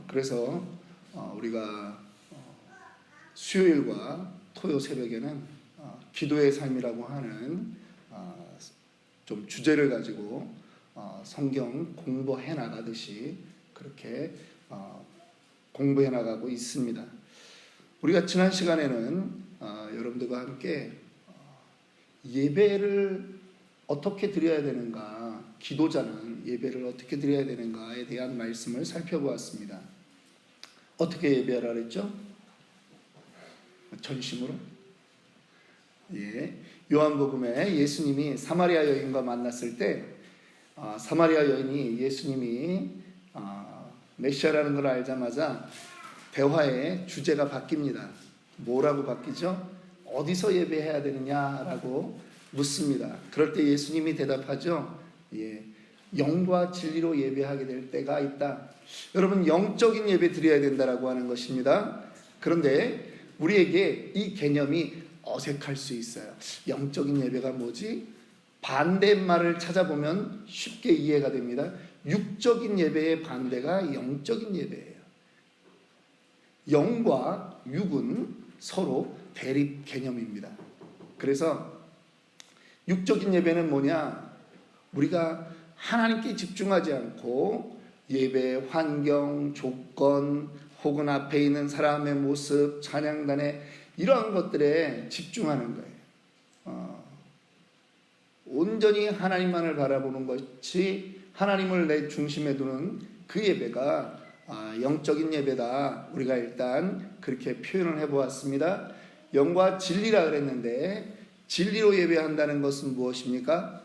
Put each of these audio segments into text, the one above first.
그래서 우리가 수요일과 토요 새벽에는 기도의 삶이라고 하는 좀 주제를 가지고 성경 공부해 나가듯이 그렇게 공부해 나가고 있습니다. 우리가 지난 시간에는 여러분들과 함께 예배를 어떻게 드려야 되는가, 기도자는 예배를 어떻게 드려야 되는가에 대한 말씀을 살펴보았습니다. 어떻게 예배하라 그랬죠? 전심으로? 예. 요한복음에 예수님이 사마리아 여인과 만났을 때 사마리아 여인이 예수님이 메시아라는 걸 알자마자 대화의 주제가 바뀝니다. 뭐라고 바뀌죠? 어디서 예배해야 되느냐라고 묻습니다. 그럴 때 예수님이 대답하죠. 예, 영과 진리로 예배하게 될 때가 있다. 여러분, 영적인 예배 드려야 된다라고 하는 것입니다. 그런데 우리에게 이 개념이 어색할 수 있어요. 영적인 예배가 뭐지? 반대말을 찾아보면 쉽게 이해가 됩니다. 육적인 예배의 반대가 영적인 예배예요. 영과 육은 서로 대립 개념입니다. 그래서 육적인 예배는 뭐냐? 우리가 하나님께 집중하지 않고 예배의 환경, 조건, 혹은 앞에 있는 사람의 모습, 찬양단의 이러한 것들에 집중하는 거예요. 온전히 하나님만을 바라보는 것이 하나님을 내 중심에 두는 그 예배가 영적인 예배다. 우리가 일단 그렇게 표현을 해보았습니다. 영과 진리라 그랬는데 진리로 예배한다는 것은 무엇입니까?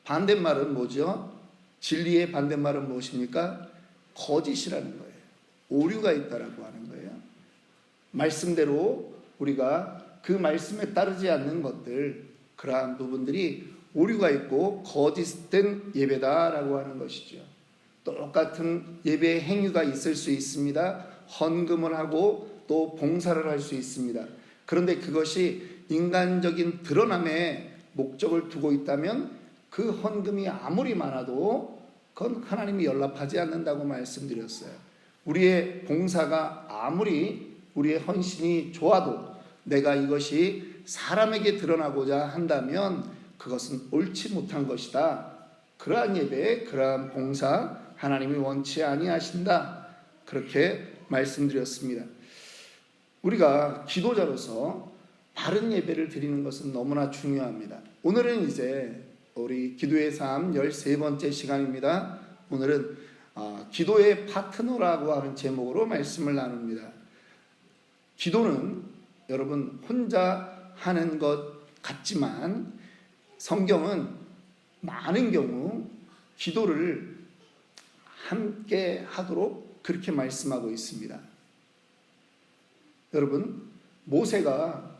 반대말은 뭐죠? 진리의 반대말은 무엇입니까? 거짓이라는 거예요. 오류가 있다라고 하는 거예요. 말씀대로 우리가 그 말씀에 따르지 않는 것들, 그러한 부분들이 오류가 있고 거짓된 예배다라고 하는 것이죠. 똑같은 예배의 행위가 있을 수 있습니다. 헌금을 하고 또 봉사를 할 수 있습니다. 그런데 그것이 인간적인 드러남에 목적을 두고 있다면 그 헌금이 아무리 많아도 그건 하나님이 연락하지 않는다고 말씀드렸어요. 우리의 봉사가 아무리 우리의 헌신이 좋아도 내가 이것이 사람에게 드러나고자 한다면 그것은 옳지 못한 것이다. 그러한 예배, 그러한 봉사 하나님이 원치 아니하신다. 그렇게 말씀드렸습니다. 우리가 기도자로서 바른 예배를 드리는 것은 너무나 중요합니다. 오늘은 이제 우리 기도의 삶 13번째 시간입니다. 오늘은 기도의 파트너라고 하는 제목으로 말씀을 나눕니다. 기도는 여러분 혼자 하는 것 같지만 성경은 많은 경우 기도를 함께 하도록 그렇게 말씀하고 있습니다. 여러분, 모세가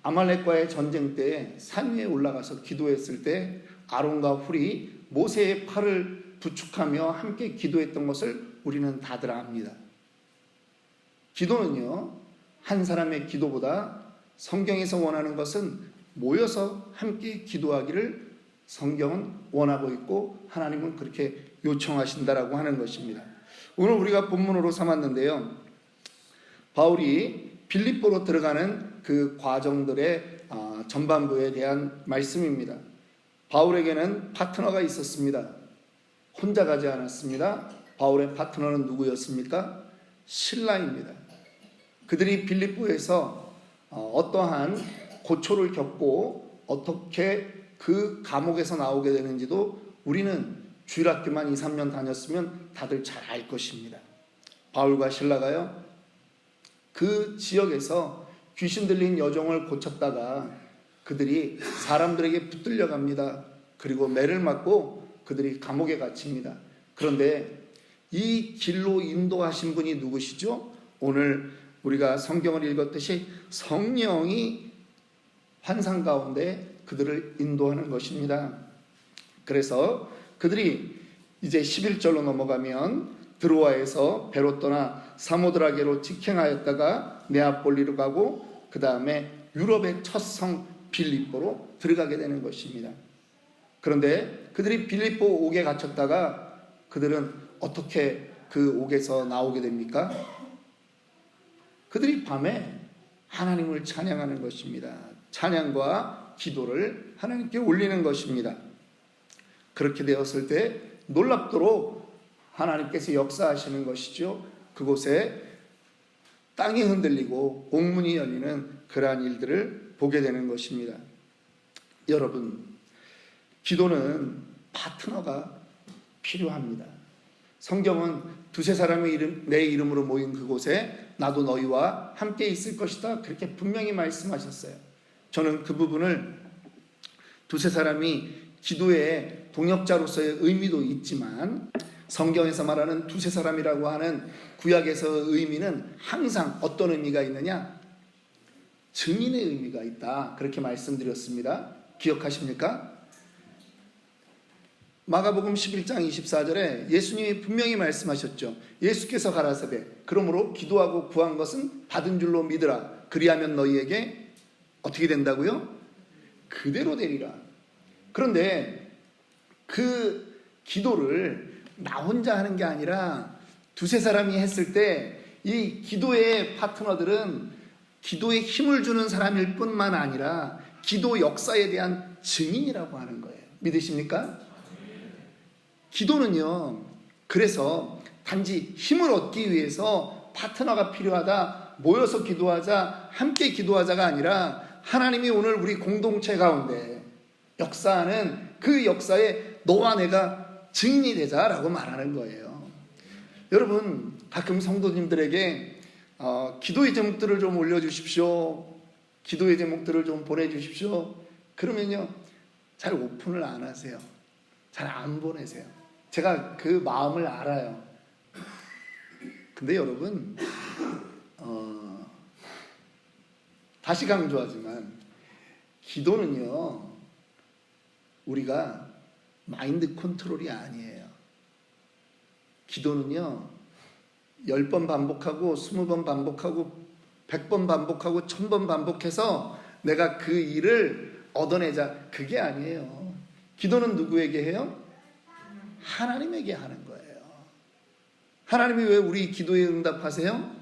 아말렉과의 전쟁 때 산 위에 올라가서 기도했을 때 아론과 훌이 모세의 팔을 부축하며 함께 기도했던 것을 우리는 다들 압니다. 기도는요, 한 사람의 기도보다 성경에서 원하는 것은 모여서 함께 기도하기를 성경은 원하고 있고 하나님은 그렇게 요청하신다라고 하는 것입니다. 오늘 우리가 본문으로 삼았는데요, 바울이 빌립보로 들어가는 그 과정들의 전반부에 대한 말씀입니다. 바울에게는 파트너가 있었습니다. 혼자 가지 않았습니다. 바울의 파트너는 누구였습니까? 실라입니다. 그들이 빌립보에서 어떠한 고초를 겪고 어떻게 그 감옥에서 나오게 되는지도 우리는 주일학교만 2, 3년 다녔으면 다들 잘 알 것입니다. 바울과 실라가요, 그 지역에서 귀신 들린 여종을 고쳤다가 그들이 사람들에게 붙들려 갑니다. 그리고 매를 맞고 그들이 감옥에 갇힙니다. 그런데 이 길로 인도하신 분이 누구시죠? 오늘 우리가 성경을 읽었듯이 성령이 환상 가운데 그들을 인도하는 것입니다. 그래서 그들이 이제 11절로 넘어가면 드로아에서 배로 떠나 사모드라게로 직행하였다가 네아폴리로 가고 그 다음에 유럽의 첫 성 빌립보로 들어가게 되는 것입니다. 그런데 그들이 빌립보 옥에 갇혔다가 그들은 어떻게 그 옥에서 나오게 됩니까? 그들이 밤에 하나님을 찬양하는 것입니다. 찬양과 기도를 하나님께 올리는 것입니다. 그렇게 되었을 때 놀랍도록 하나님께서 역사하시는 것이죠. 그곳에 땅이 흔들리고 옥문이 열리는 그러한 일들을 보게 되는 것입니다. 여러분, 기도는 파트너가 필요합니다. 성경은 두세 사람의 내 이름으로 모인 그곳에 나도 너희와 함께 있을 것이다, 그렇게 분명히 말씀하셨어요. 저는 그 부분을 두세 사람이 기도의 동역자로서의 의미도 있지만, 성경에서 말하는 두세 사람이라고 하는 구약에서 의미는 항상 어떤 의미가 있느냐? 증인의 의미가 있다, 그렇게 말씀드렸습니다. 기억하십니까? 마가복음 11장 24절에 예수님이 분명히 말씀하셨죠. 예수께서 가라사대 그러므로 기도하고 구한 것은 받은 줄로 믿으라. 그리하면 너희에게 어떻게 된다고요? 그대로 되리라. 그런데 그 기도를 나 혼자 하는 게 아니라 두세 사람이 했을 때 이 기도의 파트너들은 기도에 힘을 주는 사람일 뿐만 아니라 기도 역사에 대한 증인이라고 하는 거예요. 믿으십니까? 기도는요, 그래서 단지 힘을 얻기 위해서 파트너가 필요하다, 모여서 기도하자, 함께 기도하자가 아니라 하나님이 오늘 우리 공동체 가운데 역사하는 그 역사에 너와 내가 증인이 되자라고 말하는 거예요. 여러분, 가끔 성도님들에게 기도의 제목들을 좀 올려주십시오, 기도의 제목들을 좀 보내주십시오, 그러면요 잘 오픈을 안 하세요. 잘 안 보내세요. 제가 그 마음을 알아요. 근데 여러분, 다시 강조하지만 기도는요, 우리가 마인드 컨트롤이 아니에요. 기도는요 10번 반복하고 20번 반복하고 100번 반복하고 1000번 반복해서 내가 그 일을 얻어내자, 그게 아니에요. 기도는 누구에게 해요? 하나님에게 하는 거예요. 하나님이 왜 우리 기도에 응답하세요?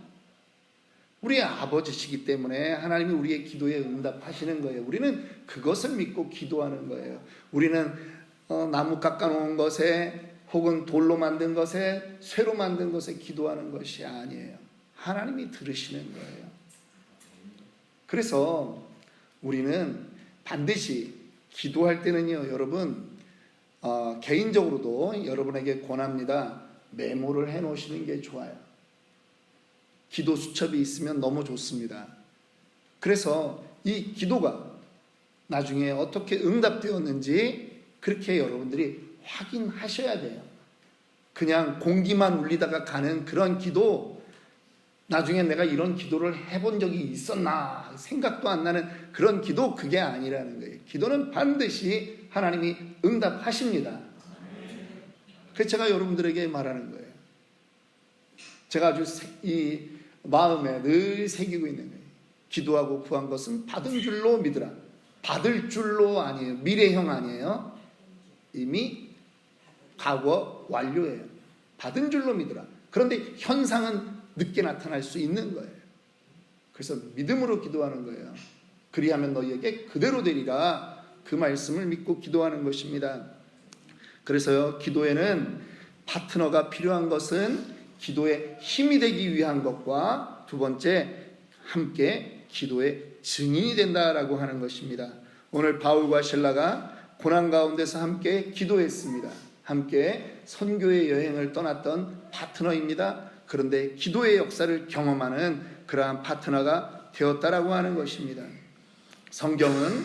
우리의 아버지시기 때문에 하나님이 우리의 기도에 응답하시는 거예요. 우리는 그것을 믿고 기도하는 거예요. 우리는 나무 깎아놓은 것에 혹은 돌로 만든 것에, 쇠로 만든 것에 기도하는 것이 아니에요. 하나님이 들으시는 거예요. 그래서 우리는 반드시 기도할 때는요, 여러분, 개인적으로도 여러분에게 권합니다. 메모를 해 놓으시는 게 좋아요. 기도 수첩이 있으면 너무 좋습니다. 그래서 이 기도가 나중에 어떻게 응답되었는지 그렇게 여러분들이 확인하셔야 돼요. 그냥 공기만 울리다가 가는 그런 기도, 나중에 내가 이런 기도를 해본 적이 있었나 생각도 안 나는 그런 기도, 그게 아니라는 거예요. 기도는 반드시 하나님이 응답하십니다. 그래서 제가 여러분들에게 말하는 거예요. 제가 아주 이 마음에 늘 새기고 있는 거예요. 기도하고 구한 것은 받은 줄로 믿으라. 받을 줄로 아니에요. 미래형 아니에요. 이미 과거 완료예요. 받은 줄로 믿으라. 그런데 현상은 늦게 나타날 수 있는 거예요. 그래서 믿음으로 기도하는 거예요. 그리하면 너희에게 그대로 되리라. 그 말씀을 믿고 기도하는 것입니다. 그래서요, 기도에는 파트너가 필요한 것은 기도에 힘이 되기 위한 것과 두 번째, 함께 기도의 증인이 된다라고 하는 것입니다. 오늘 바울과 실라가 고난 가운데서 함께 기도했습니다. 함께 선교의 여행을 떠났던 파트너입니다. 그런데 기도의 역사를 경험하는 그러한 파트너가 되었다라고 하는 것입니다. 성경은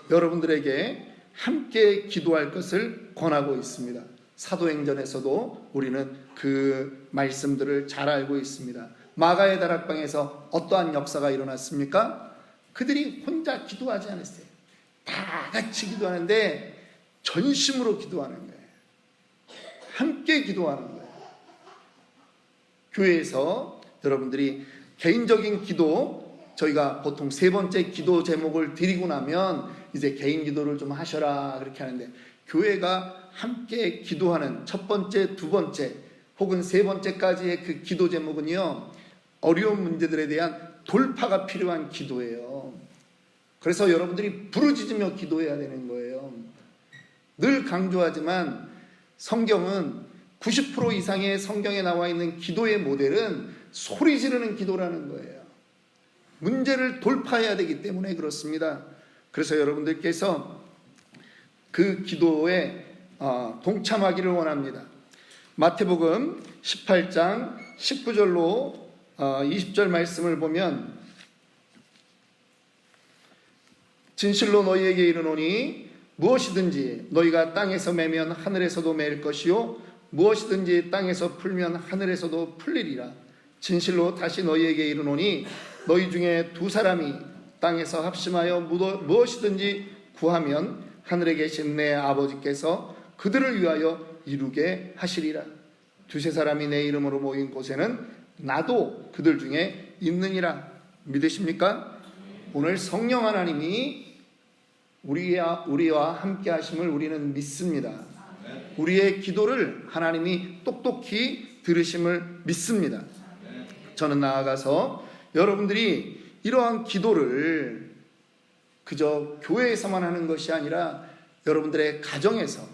여러분들에게 함께 기도할 것을 권하고 있습니다. 사도행전에서도 우리는 그 말씀들을 잘 알고 있습니다. 마가의 다락방에서 어떠한 역사가 일어났습니까? 그들이 혼자 기도하지 않았어요. 다 같이 기도하는데 전심으로 기도하는 거예요. 함께 기도하는 거예요. 교회에서 여러분들이 개인적인 기도, 저희가 보통 세 번째 기도 제목을 드리고 나면 이제 개인 기도를 좀 하셔라 그렇게 하는데, 교회가 함께 기도하는 첫 번째, 두 번째 혹은 세 번째까지의 그 기도 제목은요, 어려운 문제들에 대한 돌파가 필요한 기도예요. 그래서 여러분들이 부르짖으며 기도해야 되는 거예요. 늘 강조하지만 성경은 90% 이상의 성경에 나와 있는 기도의 모델은 소리 지르는 기도라는 거예요. 문제를 돌파해야 되기 때문에 그렇습니다. 그래서 여러분들께서 그 기도에 동참하기를 원합니다. 마태복음 18장 19절로 20절 말씀을 보면, 진실로 너희에게 이르노니 무엇이든지 너희가 땅에서 매면 하늘에서도 매일 것이요 무엇이든지 땅에서 풀면 하늘에서도 풀리리라. 진실로 다시 너희에게 이르노니 너희 중에 두 사람이 땅에서 합심하여 무엇이든지 구하면 하늘에 계신 내 아버지께서 그들을 위하여 이루게 하시리라. 두세 사람이 내 이름으로 모인 곳에는 나도 그들 중에 있느니라. 믿으십니까? 오늘 성령 하나님이 우리와 함께 하심을 우리는 믿습니다. 우리의 기도를 하나님이 똑똑히 들으심을 믿습니다. 저는 나아가서 여러분들이 이러한 기도를 그저 교회에서만 하는 것이 아니라 여러분들의 가정에서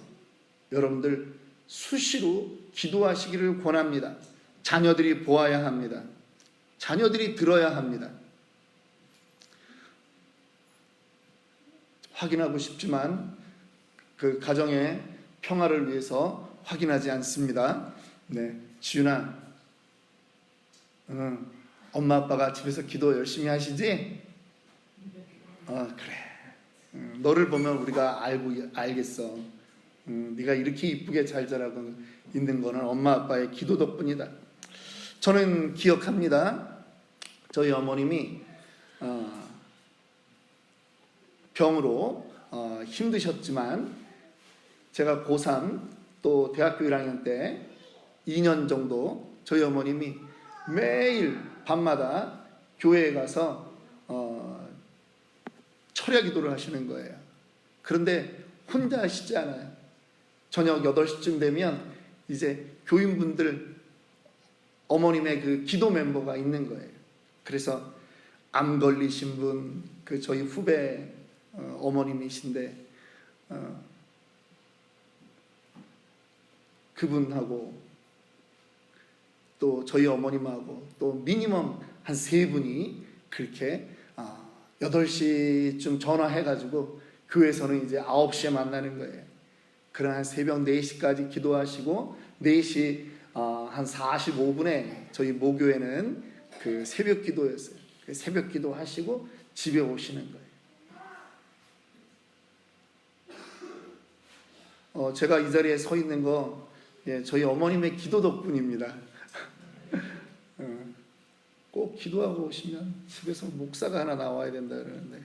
여러분들 수시로 기도하시기를 권합니다. 자녀들이 보아야 합니다. 자녀들이 들어야 합니다. 확인하고 싶지만 그 가정의 평화를 위해서 확인하지 않습니다. 네, 지윤아, 엄마 아빠가 집에서 기도 열심히 하시지? 그래. 너를 보면 우리가 알겠어. 네가 이렇게 이쁘게 잘 자라고 있는 거는 엄마 아빠의 기도 덕분이다. 저는 기억합니다. 저희 어머님이 병으로 힘드셨지만 제가 고3 또 대학교 1학년 때 2년 정도 저희 어머님이 매일 밤마다 교회에 가서 철야 기도를 하시는 거예요. 그런데 혼자 하시지 않아요. 저녁 8시쯤 되면 이제 교인분들 어머님의 그 기도 멤버가 있는 거예요. 그래서 암 걸리신 분, 그 저희 후배 어머님이신데 그분하고 또 저희 어머님하고 또 미니멈 한 3분이 그렇게 8시쯤 전화해가지고 교회에서는 이제 9시에 만나는 거예요. 그러나 새벽 4시까지 기도하시고 4시 한 45분에 저희 모교회는 그 새벽 기도였어요. 그 새벽 기도 하시고 집에 오시는 거예요. 제가 이 자리에 서 있는 거 저희 어머님의 기도 덕분입니다. 꼭 기도하고 오시면 집에서 목사가 하나 나와야 된다 그러는데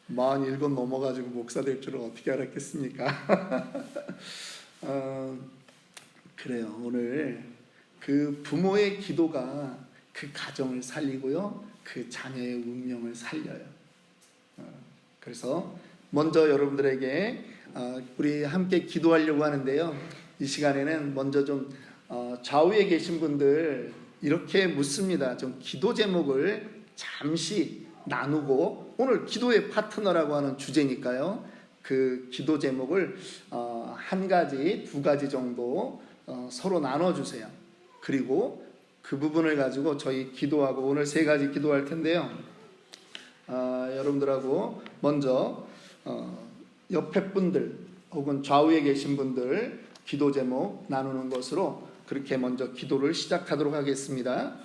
47 넘어가지고 목사 될 줄은 어떻게 알았겠습니까? 그래요. 오늘 그 부모의 기도가 그 가정을 살리고요, 그 자녀의 운명을 살려요. 그래서 먼저 여러분들에게 우리 함께 기도하려고 하는데요. 이 시간에는 먼저 좀 좌우에 계신 분들 이렇게 묻습니다. 좀 기도 제목을 잠시 나누고, 오늘 기도의 파트너라고 하는 주제니까요. 그 기도 제목을 한 가지, 두 가지 정도 서로 나눠주세요. 그리고 그 부분을 가지고 저희 기도하고 오늘 3가지 기도할 텐데요. 여러분들하고 먼저 옆에 분들 혹은 좌우에 계신 분들 기도 제목 나누는 것으로 그렇게 먼저 기도를 시작하도록 하겠습니다.